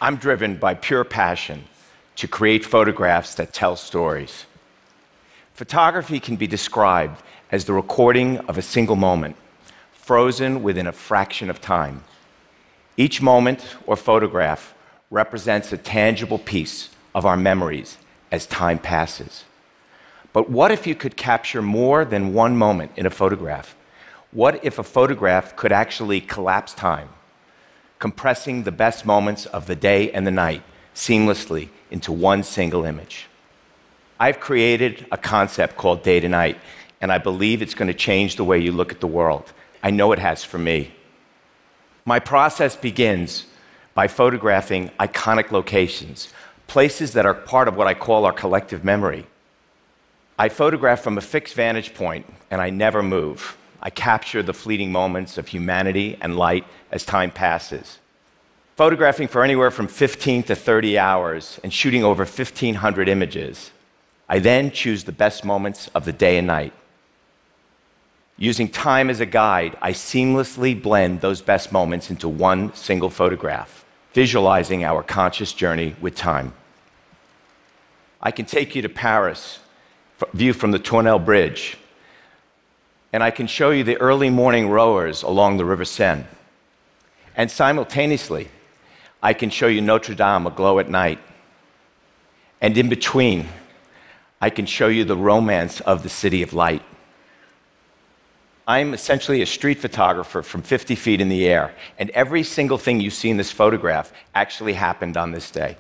I'm driven by pure passion to create photographs that tell stories. Photography can be described as the recording of a single moment, frozen within a fraction of time. Each moment or photograph represents a tangible piece of our memories as time passes. But what if you could capture more than one moment in a photograph? What if a photograph could actually collapse time, compressing the best moments of the day and the night seamlessly into one single image? I've created a concept called day to night, and I believe it's going to change the way you look at the world. I know it has for me. My process begins by photographing iconic locations, places that are part of what I call our collective memory. I photograph from a fixed vantage point, and I never move. I capture the fleeting moments of humanity and light as time passes. Photographing for anywhere from 15 to 30 hours and shooting over 1,500 images, I then choose the best moments of the day and night. Using time as a guide, I seamlessly blend those best moments into one single photograph, visualizing our conscious journey with time. I can take you to Paris, view from the Tournelle Bridge, and I can show you the early morning rowers along the River Seine. And simultaneously, I can show you Notre Dame aglow at night. And in between, I can show you the romance of the City of Light. I'm essentially a street photographer from 50 feet in the air, and every single thing you see in this photograph actually happened on this day.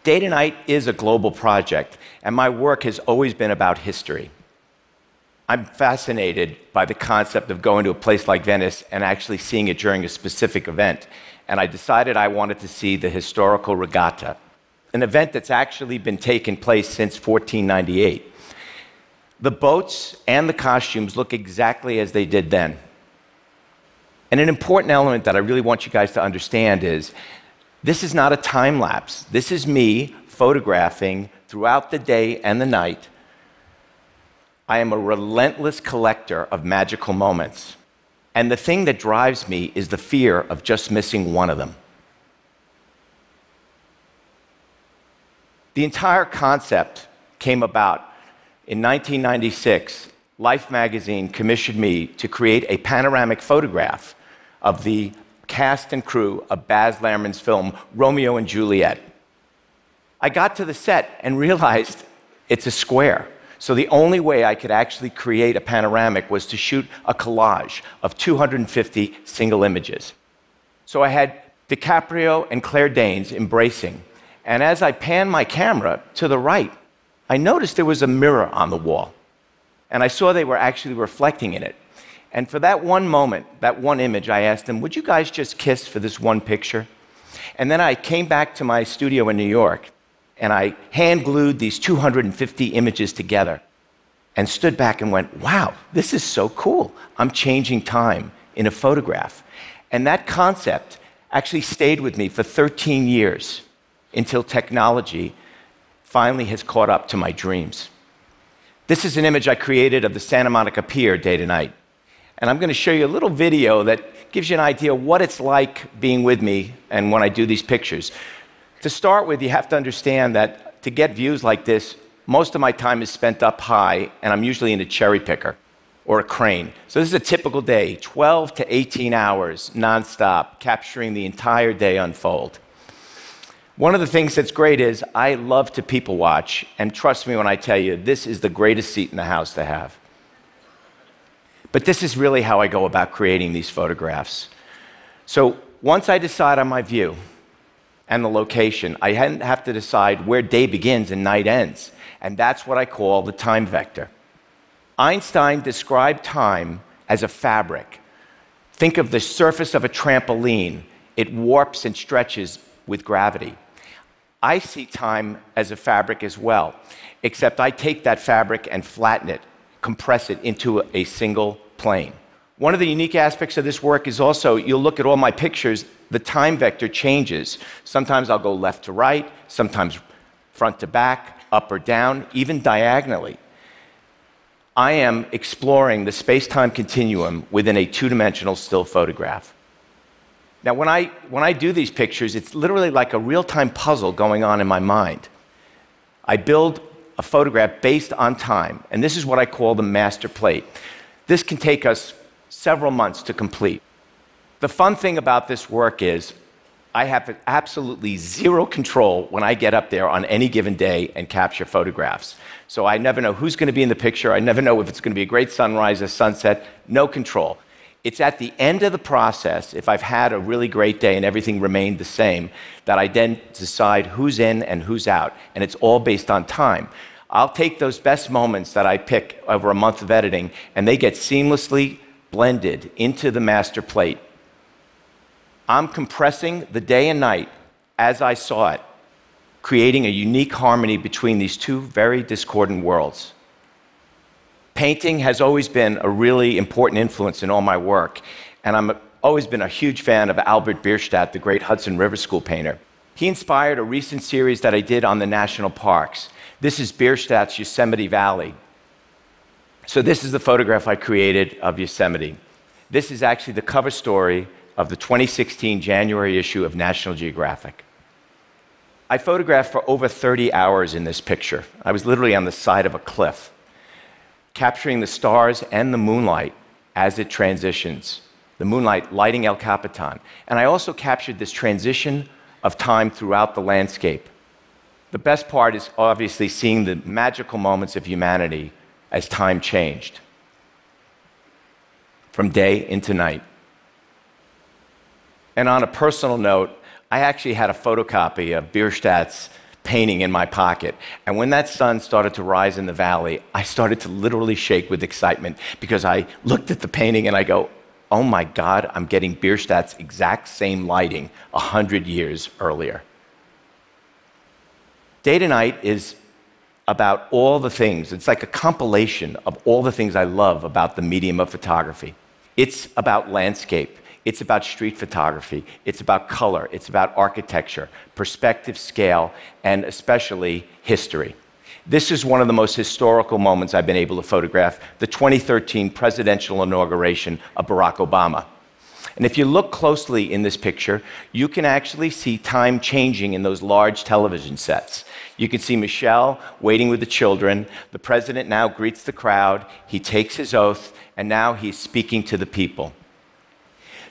Day to Night is a global project, and my work has always been about history. I'm fascinated by the concept of going to a place like Venice and actually seeing it during a specific event, and I decided I wanted to see the historical regatta, an event that's actually been taking place since 1498. The boats and the costumes look exactly as they did then. And an important element that I really want you guys to understand is this is not a time lapse. This is me photographing throughout the day and the night. I am a relentless collector of magical moments. And the thing that drives me is the fear of just missing one of them. The entire concept came about in 1996. Life magazine commissioned me to create a panoramic photograph of the cast and crew of Baz Luhrmann's film Romeo and Juliet. I got to the set and realized it's a square. So the only way I could actually create a panoramic was to shoot a collage of 250 single images. So I had DiCaprio and Claire Danes embracing. And as I panned my camera to the right, I noticed there was a mirror on the wall. And I saw they were actually reflecting in it. And for that one moment, that one image, I asked them, would you guys just kiss for this one picture? And then I came back to my studio in New York, and I hand glued these 250 images together and stood back and went, wow, this is so cool. I'm changing time in a photograph. And that concept actually stayed with me for 13 years until technology finally has caught up to my dreams. This is an image I created of the Santa Monica Pier day to night. And I'm going to show you a little video that gives you an idea of what it's like being with me and when I do these pictures. To start with, you have to understand that to get views like this, most of my time is spent up high, and I'm usually in a cherry picker or a crane. So this is a typical day, 12 to 18 hours nonstop, capturing the entire day unfold. One of the things that's great is I love to people watch, and trust me when I tell you, this is the greatest seat in the house to have. But this is really how I go about creating these photographs. So once I decide on my view and the location, I have to decide where day begins and night ends. And that's what I call the time vector. Einstein described time as a fabric. Think of the surface of a trampoline. It warps and stretches with gravity. I see time as a fabric as well, except I take that fabric and flatten it, compress it into a single plane. One of the unique aspects of this work is also, you'll look at all my pictures, the time vector changes. Sometimes I'll go left to right, sometimes front to back, up or down, even diagonally. I am exploring the space-time continuum within a two-dimensional still photograph. Now, when I do these pictures, it's literally like a real-time puzzle going on in my mind. I build a photograph based on time, and this is what I call the master plate. This can take us several months to complete. The fun thing about this work is I have absolutely zero control when I get up there on any given day and capture photographs. So I never know who's going to be in the picture. I never know if it's going to be a great sunrise or sunset. No control. It's at the end of the process, if I've had a really great day and everything remained the same, that I then decide who's in and who's out. And it's all based on time. I'll take those best moments that I pick over a month of editing, and they get seamlessly blended into the master plate. I'm compressing the day and night as I saw it, creating a unique harmony between these two very discordant worlds. Painting has always been a really important influence in all my work, and I've always been a huge fan of Albert Bierstadt, the great Hudson River School painter. He inspired a recent series that I did on the national parks. This is Bierstadt's Yosemite Valley. So this is the photograph I created of Yosemite. This is actually the cover story of the 2016 January issue of National Geographic. I photographed for over 30 hours in this picture. I was literally on the side of a cliff, capturing the stars and the moonlight as it transitions, the moonlight lighting El Capitan. And I also captured this transition of time throughout the landscape. The best part is obviously seeing the magical moments of humanity as time changed, from day into night. And on a personal note, I actually had a photocopy of Bierstadt's painting in my pocket. And when that sun started to rise in the valley, I started to literally shake with excitement because I looked at the painting and I go, oh my God, I'm getting Bierstadt's exact same lighting 100 years earlier. Day to Night is about all the things. It's like a compilation of all the things I love about the medium of photography. It's about landscape. It's about street photography. It's about color. It's about architecture, perspective, scale, and especially history. This is one of the most historical moments I've been able to photograph, the 2013 presidential inauguration of Barack Obama. And if you look closely in this picture, you can actually see time changing in those large television sets. You can see Michelle waiting with the children. The president now greets the crowd. He takes his oath, and now he's speaking to the people.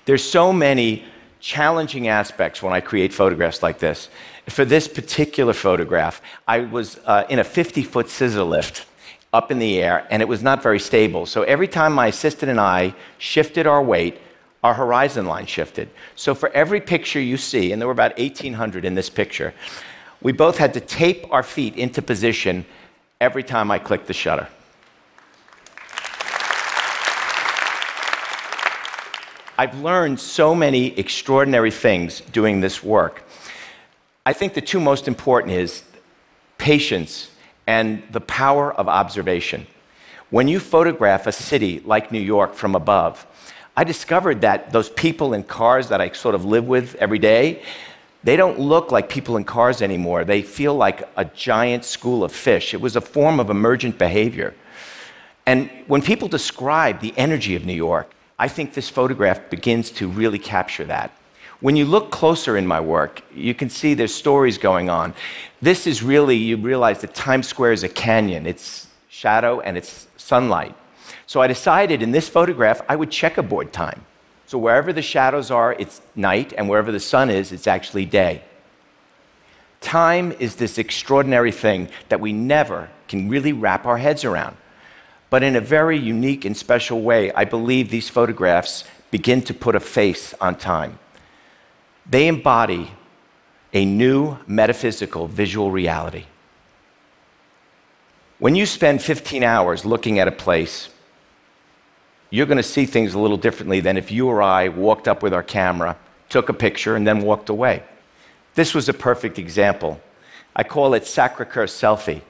There's so many challenging aspects when I create photographs like this. For this particular photograph, I was in a 50-foot scissor lift up in the air, and it was not very stable. So every time my assistant and I shifted our weight, our horizon line shifted. So for every picture you see, and there were about 1,800 in this picture, we both had to tape our feet into position every time I clicked the shutter. I've learned so many extraordinary things doing this work. I think the two most important is patience and the power of observation. When you photograph a city like New York from above, I discovered that those people in cars that I sort of live with every day, they don't look like people in cars anymore. They feel like a giant school of fish. It was a form of emergent behavior. And when people describe the energy of New York, I think this photograph begins to really capture that. When you look closer in my work, you can see there's stories going on. This is really, you realize that Times Square is a canyon. It's shadow and it's sunlight. So I decided in this photograph, I would checkerboard time. So wherever the shadows are, it's night, and wherever the sun is, it's actually day. Time is this extraordinary thing that we never can really wrap our heads around. But in a very unique and special way, I believe these photographs begin to put a face on time. They embody a new metaphysical visual reality. When you spend 15 hours looking at a place, you're going to see things a little differently than if you or I walked up with our camera, took a picture, and then walked away. This was a perfect example. I call it Sacré-Cœur selfie.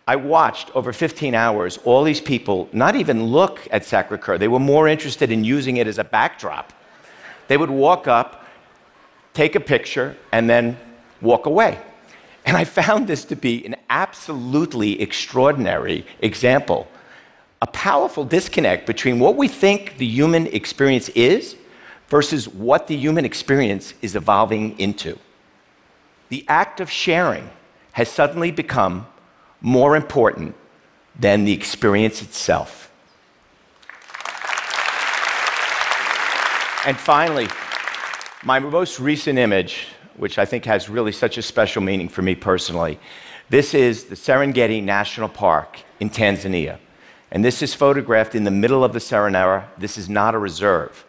I watched over 15 hours all these people not even look at Sacré-Cœur. They were more interested in using it as a backdrop. They would walk up, take a picture, and then walk away. And I found this to be an absolutely extraordinary example, a powerful disconnect between what we think the human experience is versus what the human experience is evolving into. The act of sharing has suddenly become more important than the experience itself. And finally, my most recent image, which I think has really such a special meaning for me personally, this is the Serengeti National Park in Tanzania. And this is photographed in the middle of the Serengeti. This is not a reserve.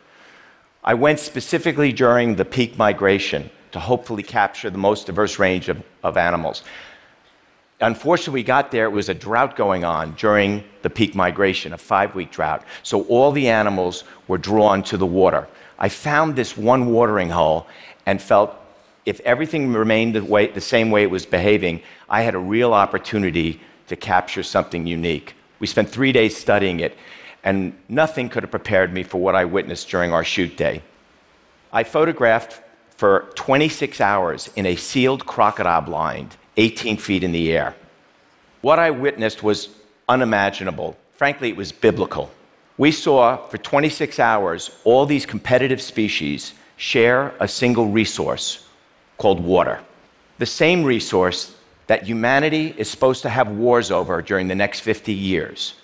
I went specifically during the peak migration to hopefully capture the most diverse range of animals. Unfortunately, we got there, it was a drought going on during the peak migration, a 5-week drought. So all the animals were drawn to the water. I found this one watering hole and felt if everything remained the same way it was behaving, I had a real opportunity to capture something unique. We spent 3 days studying it, and nothing could have prepared me for what I witnessed during our shoot day. I photographed for 26 hours in a sealed crocodile blind, 18 feet in the air. What I witnessed was unimaginable. Frankly, it was biblical. We saw for 26 hours all these competitive species share a single resource called water. The same resource that humanity is supposed to have wars over during the next 50 years.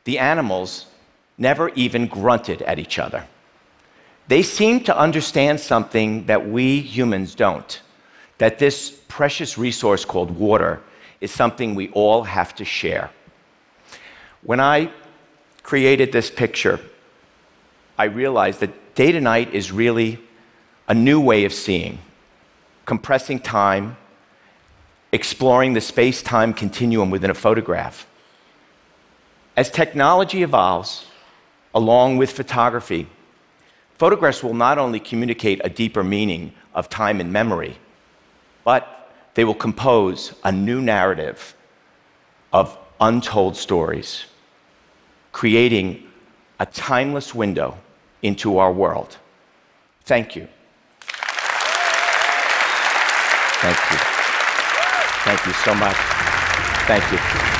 The animals never even grunted at each other. They seem to understand something that we humans don't, that this precious resource called water is something we all have to share. When I created this picture, I realized that day to night is really a new way of seeing, compressing time, exploring the space-time continuum within a photograph. As technology evolves, along with photography, photographs will not only communicate a deeper meaning of time and memory, but they will compose a new narrative of untold stories, creating a timeless window into our world. Thank you. Thank you. Thank you so much. Thank you.